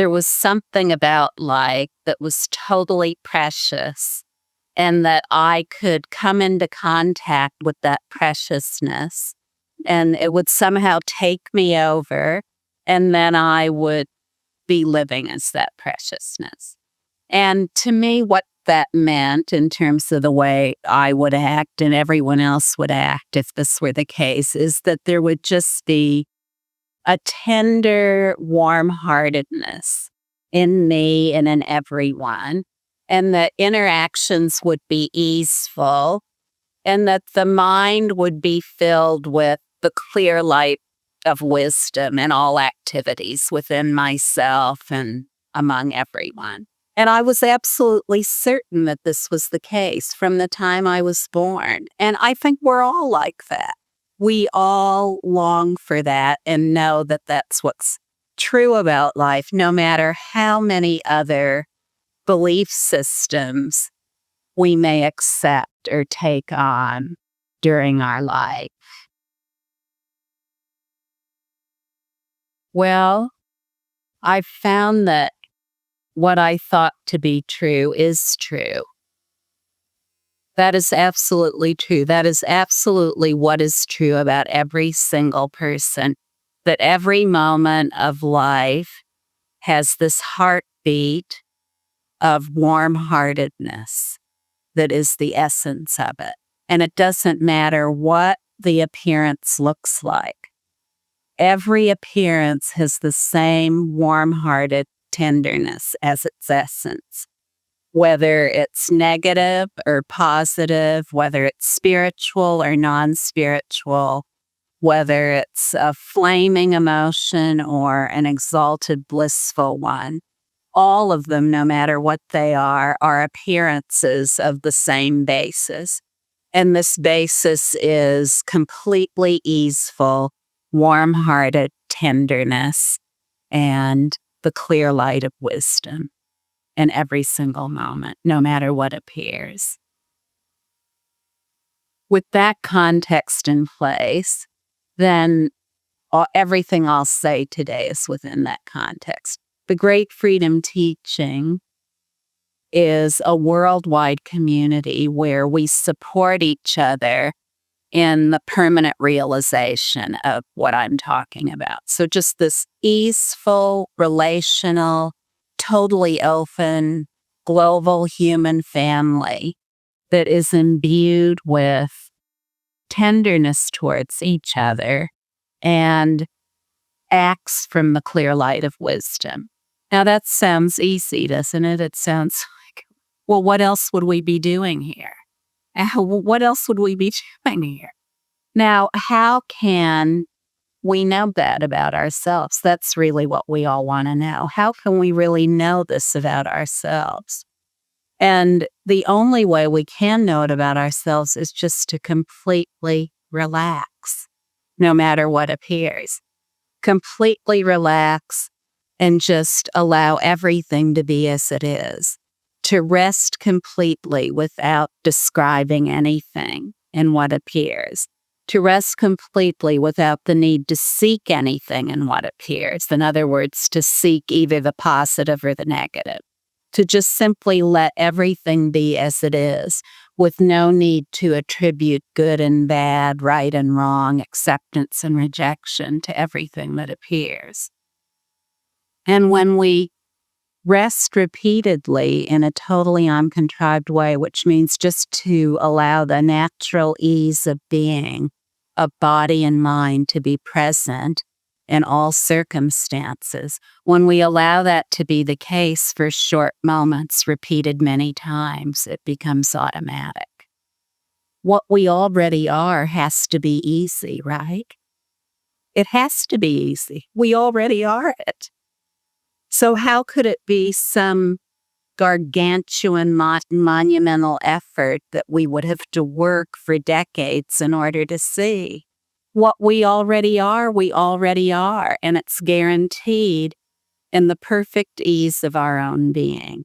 there was something about life that was totally precious and that I could come into contact with that preciousness and it would somehow take me over, and then I would be living as that preciousness. And to me, what that meant in terms of the way I would act and everyone else would act if this were the case is that there would just be a tender warm-heartedness in me and in everyone, and that interactions would be easeful, and that the mind would be filled with the clear light of wisdom in all activities within myself and among everyone. And I was absolutely certain that this was the case from the time I was born. And I think we're all like that. We all long for that and know that that's what's true about life, no matter how many other belief systems we may accept or take on during our life. Well, I've found that what I thought to be true is true. That is absolutely true. That is absolutely what is true about every single person. That every moment of life has this heartbeat of warm-heartedness that is the essence of it. And it doesn't matter what the appearance looks like. Every appearance has the same warm-hearted tenderness as its essence. Whether it's negative or positive, whether it's spiritual or non-spiritual, whether it's a flaming emotion or an exalted, blissful one, all of them, no matter what they are appearances of the same basis. And this basis is completely easeful, warm-hearted tenderness and the clear light of wisdom in every single moment, no matter what appears. With that context in place, then everything I'll say today is within that context. The Great Freedom Teaching is a worldwide community where we support each other in the permanent realization of what I'm talking about. So just this easeful, relational, totally open, global human family that is imbued with tenderness towards each other and acts from the clear light of wisdom. Now that sounds easy, doesn't it? It sounds like, well, what else would we be doing here? What else would we be doing here? Now, how can we know that about ourselves? That's really what we all want to know. How can we really know this about ourselves? And the only way we can know it about ourselves is just to completely relax, no matter what appears. Completely relax and just allow everything to be as it is. To rest completely without describing anything in what appears. To rest completely without the need to seek anything in what appears. In other words, to seek either the positive or the negative. To just simply let everything be as it is, with no need to attribute good and bad, right and wrong, acceptance and rejection to everything that appears. And when we rest repeatedly in a totally uncontrived way, which means just to allow the natural ease of being, of body and mind to be present in all circumstances. When we allow that to be the case for short moments, repeated many times, it becomes automatic. What we already are has to be easy, right? It has to be easy. We already are it. So how could it be some gargantuan, monumental effort that we would have to work for decades in order to see? What we already are, and it's guaranteed in the perfect ease of our own being.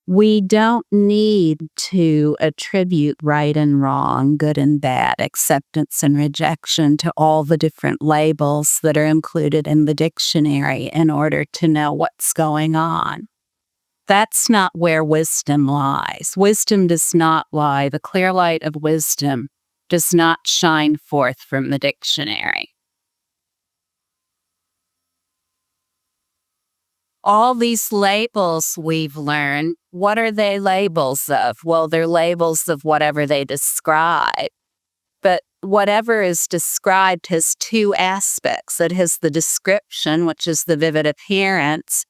We don't need to attribute right and wrong, good and bad, acceptance and rejection to all the different labels that are included in the dictionary in order to know what's going on. That's not where wisdom lies. Wisdom does not lie. The clear light of wisdom does not shine forth from the dictionary. All these labels we've learned, what are they labels of? Well, they're labels of whatever they describe. But whatever is described has two aspects. It has the description, which is the vivid appearance,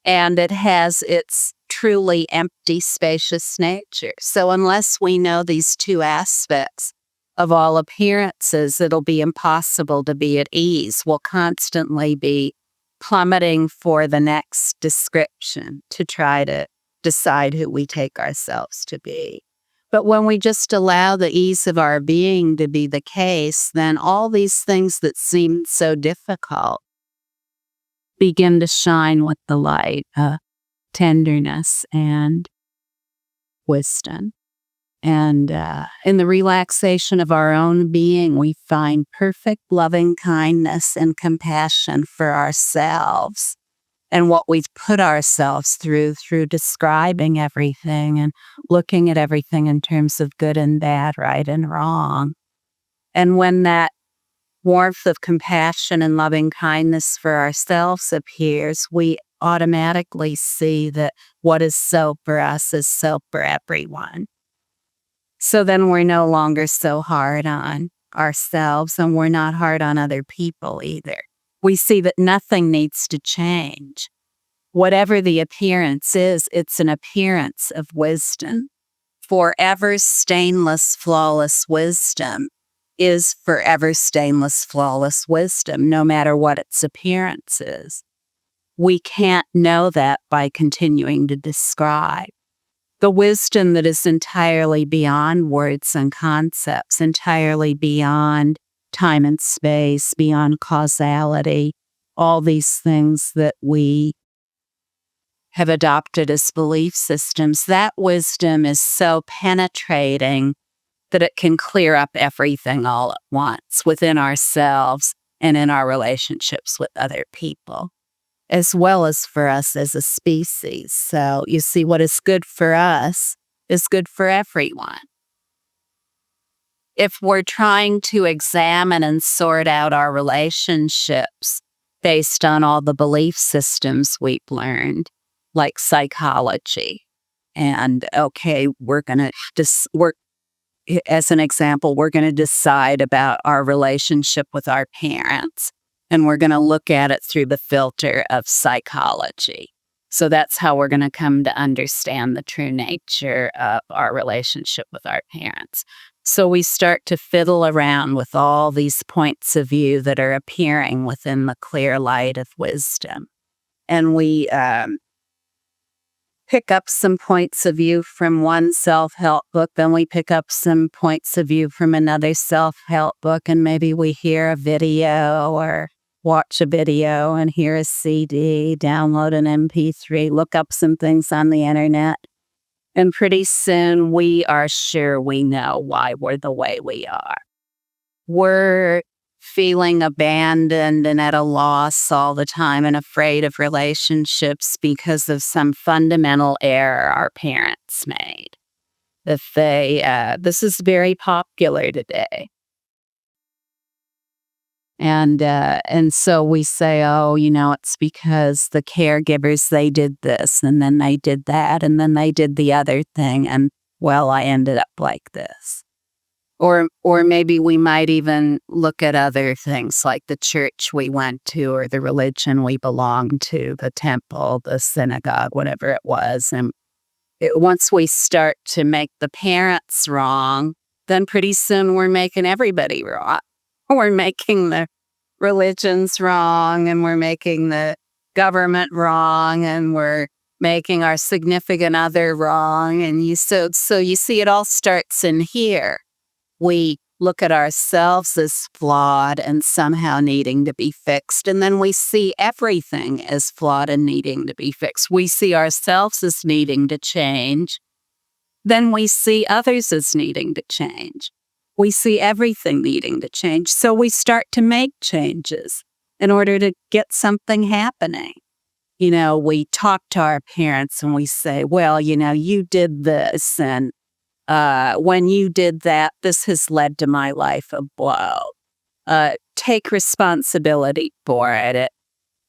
and it has its truly empty, spacious nature. So unless we know these two aspects of all appearances, it'll be impossible to be at ease. We'll constantly be plummeting for the next description to try to decide who we take ourselves to be. But when we just allow the ease of our being to be the case, then all these things that seem so difficult begin to shine with the light of tenderness and wisdom. And in the relaxation of our own being, we find perfect loving kindness and compassion for ourselves and what we've put ourselves through describing everything and looking at everything in terms of good and bad, right and wrong. And when that warmth of compassion and loving kindness for ourselves appears, we automatically see that what is so for us is so for everyone. So then we're no longer so hard on ourselves, and we're not hard on other people either. We see that nothing needs to change. Whatever the appearance is, it's an appearance of wisdom. Forever stainless, flawless wisdom is forever stainless, flawless wisdom, no matter what its appearance is. We can't know that by continuing to describe. The wisdom that is entirely beyond words and concepts, entirely beyond time and space, beyond causality, all these things that we have adopted as belief systems, that wisdom is so penetrating that it can clear up everything all at once within ourselves and in our relationships with other people, as well as for us as a species. So you see, what is good for us is good for everyone. If we're trying to examine and sort out our relationships based on all the belief systems we've learned, like psychology, and okay, as an example, we're going to decide about our relationship with our parents, and we're going to look at it through the filter of psychology. So that's how we're going to come to understand the true nature of our relationship with our parents. So we start to fiddle around with all these points of view that are appearing within the clear light of wisdom. And we pick up some points of view from one self-help book, then we pick up some points of view from another self-help book, and maybe we hear a video or watch a video and hear a CD, download an MP3, look up some things on the internet, and pretty soon we are sure we know why we're the way we are. We're feeling abandoned and at a loss all the time and afraid of relationships because of some fundamental error our parents made. This is very popular today. And so we say, oh, it's because the caregivers, they did this, and then they did that, and then they did the other thing, and well, I ended up like this. Or maybe we might even look at other things like the church we went to or the religion we belonged to, the temple, the synagogue, whatever it was. And once we start to make the parents wrong, then pretty soon we're making everybody wrong. We're making the religions wrong, and we're making the government wrong, and we're making our significant other wrong. And so you see, it all starts in here. We look at ourselves as flawed and somehow needing to be fixed. And then we see everything as flawed and needing to be fixed. We see ourselves as needing to change. Then we see others as needing to change. We see everything needing to change. So we start to make changes in order to get something happening. We talk to our parents and we say, well, you did this, and when you did that, this has led to my life a blow. Take responsibility for it.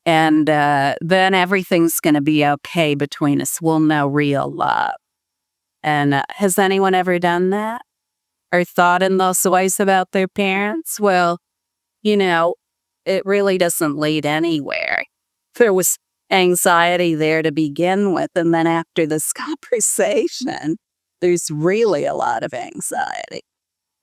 And then everything's going to be okay between us. We'll know real love. And has anyone ever done that or thought in those ways about their parents? Well, it really doesn't lead anywhere. There was anxiety there to begin with. And then after this conversation, there's really a lot of anxiety.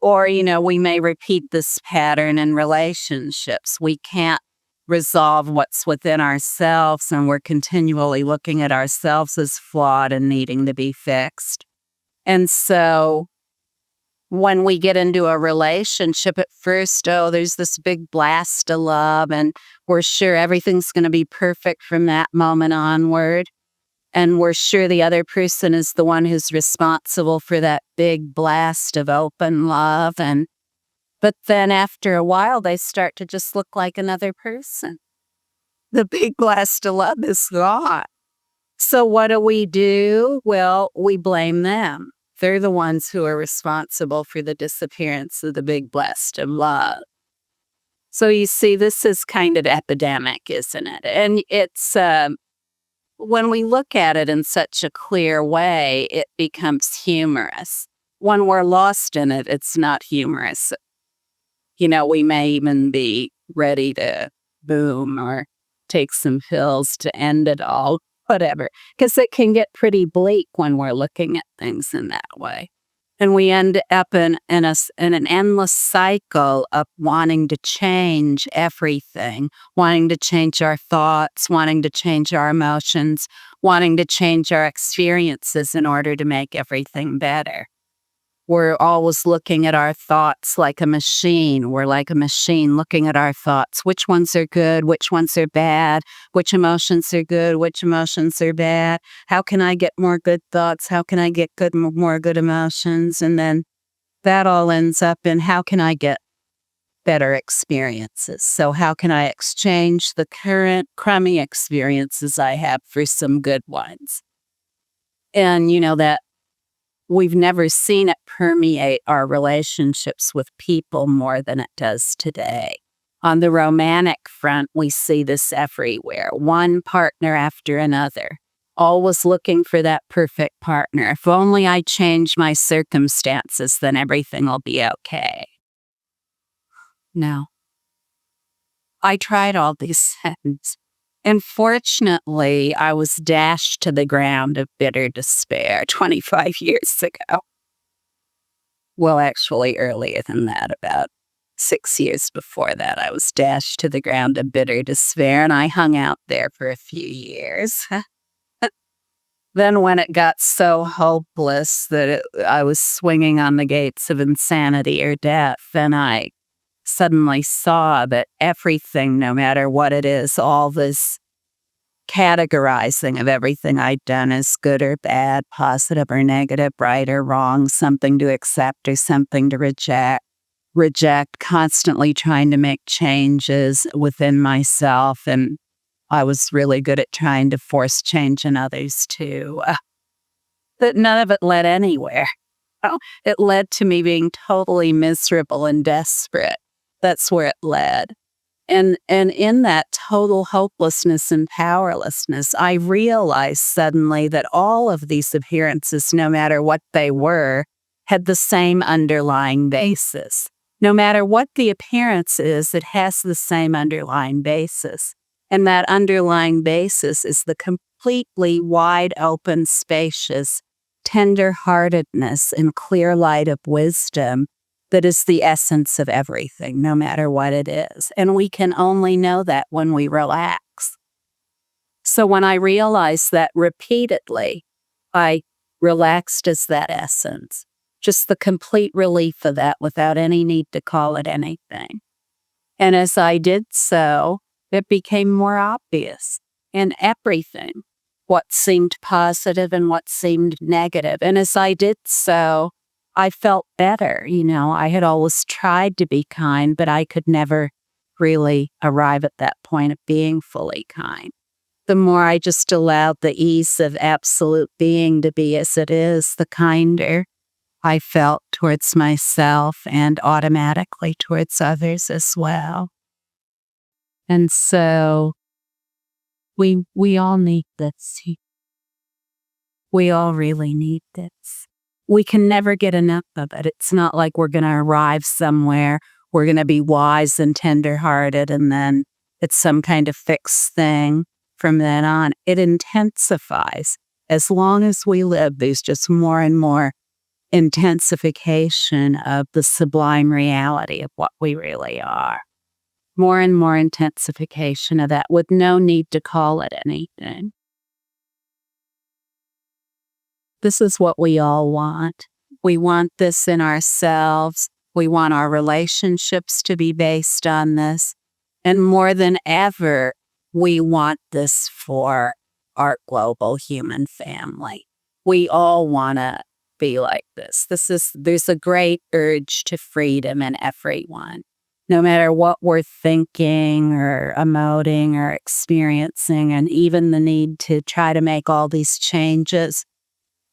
Or, we may repeat this pattern in relationships. We can't resolve what's within ourselves, and we're continually looking at ourselves as flawed and needing to be fixed. And so when we get into a relationship at first, there's this big blast of love, and we're sure everything's going to be perfect from that moment onward. And we're sure the other person is the one who's responsible for that big blast of open love. But then after a while, they start to just look like another person. The big blast of love is gone. So what do? Well, we blame them. They're the ones who are responsible for the disappearance of the big blast of love. So you see, this is kind of epidemic, isn't it? And it's when we look at it in such a clear way, it becomes humorous. When we're lost in it, it's not humorous. We may even be ready to boom or take some pills to end it all, whatever, because it can get pretty bleak when we're looking at things in that way. And we end up in an endless cycle of wanting to change everything, wanting to change our thoughts, wanting to change our emotions, wanting to change our experiences in order to make everything better. We're always looking at our thoughts like a machine. We're like a machine looking at our thoughts. Which ones are good? Which ones are bad? Which emotions are good? Which emotions are bad? How can I get more good thoughts? How can I get more good emotions? And then that all ends up in how can I get better experiences? So how can I exchange the current crummy experiences I have for some good ones? And that we've never seen it permeate our relationships with people more than it does today. On the romantic front, we see this everywhere, one partner after another, always looking for that perfect partner. If only I change my circumstances, then everything will be okay. No. I tried all these things. And fortunately, I was dashed to the ground of bitter despair 25 years ago. Well, actually, earlier than that, about 6 years before that, I was dashed to the ground of bitter despair, and I hung out there for a few years. Then when it got so hopeless that I was swinging on the gates of insanity or death, then I suddenly saw that everything, no matter what it is, all this categorizing of everything I'd done as good or bad, positive or negative, right or wrong, something to accept or something to reject, constantly trying to make changes within myself. And I was really good at trying to force change in others too. But none of it led anywhere. It led to me being totally miserable and desperate. That's where it led. And in that total hopelessness and powerlessness, I realized suddenly that all of these appearances, no matter what they were, had the same underlying basis. No matter what the appearance is, it has the same underlying basis. And that underlying basis is the completely wide open, spacious, tender-heartedness and clear light of wisdom that is the essence of everything, no matter what it is. And we can only know that when we relax. So when I realized that repeatedly, I relaxed as that essence. Just the complete relief of that without any need to call it anything. And as I did so, it became more obvious in everything, what seemed positive and what seemed negative. And as I did so, I felt better. I had always tried to be kind, but I could never really arrive at that point of being fully kind. The more I just allowed the ease of absolute being to be as it is, the kinder I felt towards myself and automatically towards others as well. And so we all need this. We all really need this. We can never get enough of it. It's not like we're going to arrive somewhere, we're going to be wise and tenderhearted, and then it's some kind of fixed thing from then on. It intensifies. As long as we live, there's just more and more intensification of the sublime reality of what we really are. More and more intensification of that with no need to call it anything. This is what we all want. We want this in ourselves. We want our relationships to be based on this. And more than ever, we want this for our global human family. We all want to be like this. There's a great urge to freedom in everyone. No matter what we're thinking or emoting or experiencing, and even the need to try to make all these changes.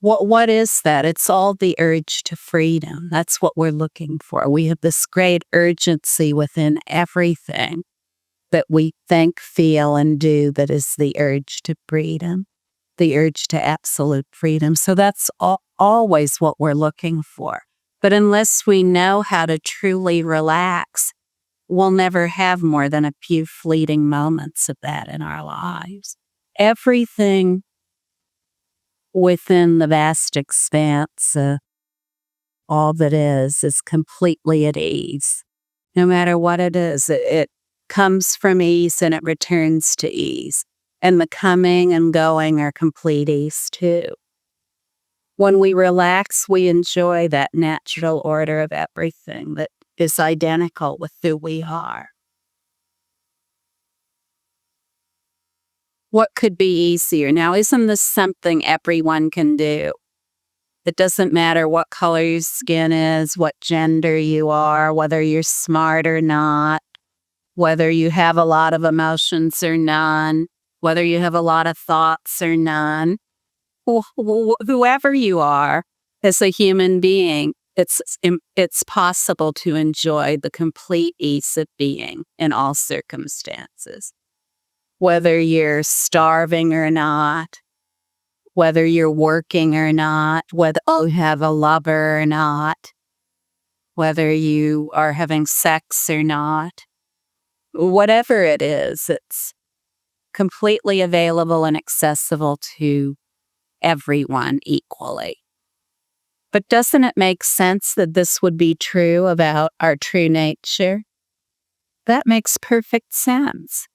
What is that? It's all the urge to freedom. That's what we're looking for. We have this great urgency within everything that we think, feel, and do that is the urge to freedom, the urge to absolute freedom. So that's always what we're looking for. But unless we know how to truly relax, we'll never have more than a few fleeting moments of that in our lives. Everything within the vast expanse of all that is completely at ease. No matter what it is, it comes from ease and it returns to ease. And the coming and going are complete ease too. When we relax, we enjoy that natural order of everything that is identical with who we are. What could be easier? Now, isn't this something everyone can do? It doesn't matter what color your skin is, what gender you are, whether you're smart or not, whether you have a lot of emotions or none, whether you have a lot of thoughts or none. Whoever you are as a human being, it's possible to enjoy the complete ease of being in all circumstances. Whether you're starving or not, whether you're working or not, whether you have a lover or not, whether you are having sex or not, whatever it is, it's completely available and accessible to everyone equally. But doesn't it make sense that this would be true about our true nature? That makes perfect sense.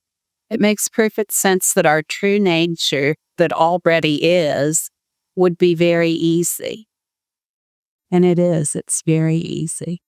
It makes perfect sense that our true nature that already is would be very easy. And it is. It's very easy.